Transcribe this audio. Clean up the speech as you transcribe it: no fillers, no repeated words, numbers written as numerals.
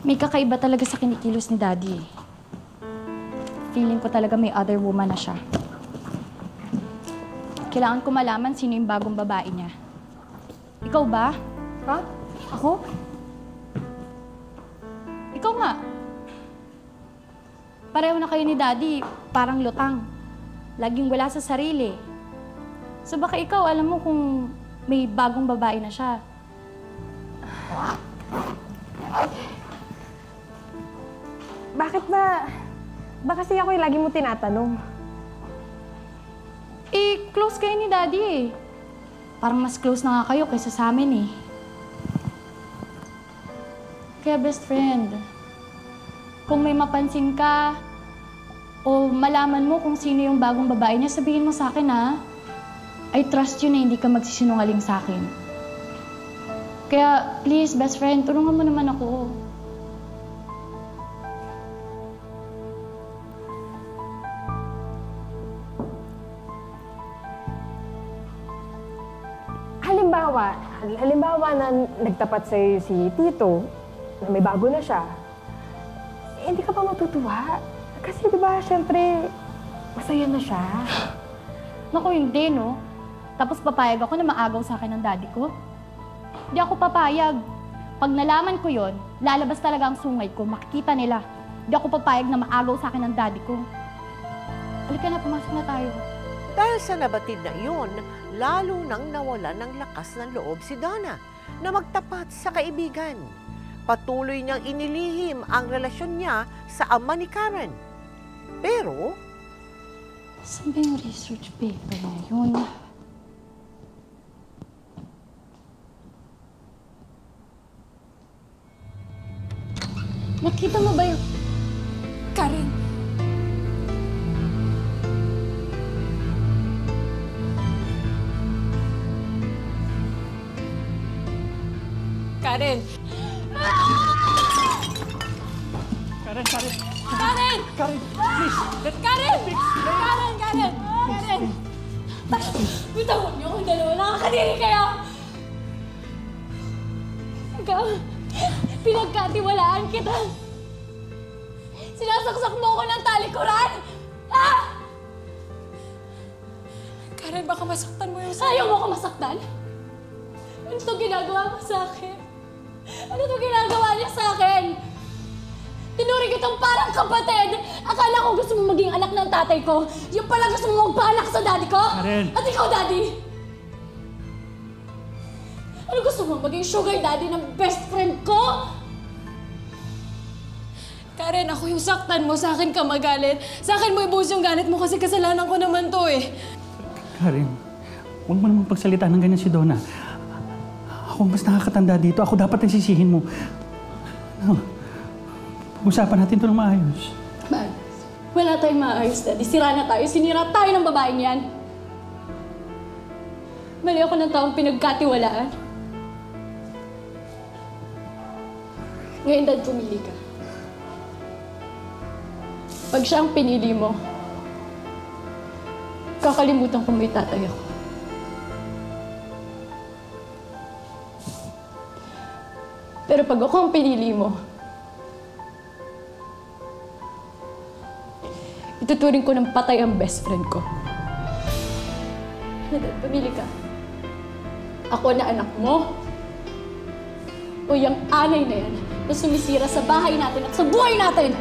May kakaiba talaga sa kinikilos ni Daddy. Feeling ko talaga may other woman na siya. Kailangan ko malaman sino yung bagong babae niya. Ikaw ba? Ha? Ako? Ikaw nga. Pareho na kayo ni Daddy, parang lutang. Laging wala sa sarili. So baka ikaw, alam mo kung may bagong babae na siya. Bakit ba? Ba kasi ako yung lagi mo tinatanong? Eh, close kayo ni Daddy eh. Parang mas close na nga kayo kaysa sa amin eh. Kaya best friend, kung may mapansin ka o malaman mo kung sino yung bagong babae niya, sabihin mo sa akin ha. I trust you na hindi ka magsisinungaling sa akin. Kaya please, best friend, tulungan mo naman ako. Halimbawa na nagtapat sa'yo si Tito, na may bago na siya, eh, hindi ka pa matutuwa. Kasi diba, syempre, masaya na siya. Naku, hindi, no? Tapos papayag ako na maagaw sa akin ng daddy ko? Hindi ako papayag. Pag nalaman ko yon, lalabas talaga ang sungay ko, makikita nila. Hindi ako papayag na maagaw sa akin ng daddy ko. Halika na, pumasok na tayo. Dahil sa nabatid na iyon, lalo nang nawala ng lakas ng loob si Donna na magtapat sa kaibigan. Patuloy niyang inilihim ang relasyon niya sa ama ni Karen. Pero, saan ba yung research paper na yun? Nakita mo ba yung... Karen! Karen! Karen! Karen! Karen, please! Karen! Karen! Bitawan niyo akong dalawa. Nakakadiri kayo! Pinagkatiwalaan kita. Sinasaksak mo ako ng talikuran! Ha? Karen, baka masaktan mo yung Ayaw mo ko masaktan? Ano to ginagawa mo sa akin? Ano to ginagawa niya sa akin? Tinuri kitang parang kapatid! Akala ko gusto mo maging anak ng tatay ko. Yung pala gusto mo magpaanak sa daddy ko? Karen! At ikaw, daddy? Ano gusto mo? Maging sugar daddy ng best friend ko? Karen, ako yung saktan mo. Sa akin ka magalit. Sa akin mo ibuhos yung galit mo kasi kasalanan ko naman to eh. Karen, huwag mo naman pagsalita ng ganyan si Donna. Ako mas nakakatanda dito. Ako dapat ang sisihin mo. Ano? Pag-usapan natin ito ng maayos. Maayos? Wala tayong maayos, daddy. Sira na tayo. Sinira tayo ng babaeng yan. Mali ako ng taong pinagkatiwalaan. Ngayon, dad, pumili ka. Pag siya ang pinili mo, kakalimutan ko may tatay ako. Pero pag ako ang pinili mo, ituturing ko ng patay ang best friend ko. Dad, pumili ka. Ako na anak mo, o yung anay na yan na sumisira sa bahay natin at sa buhay natin!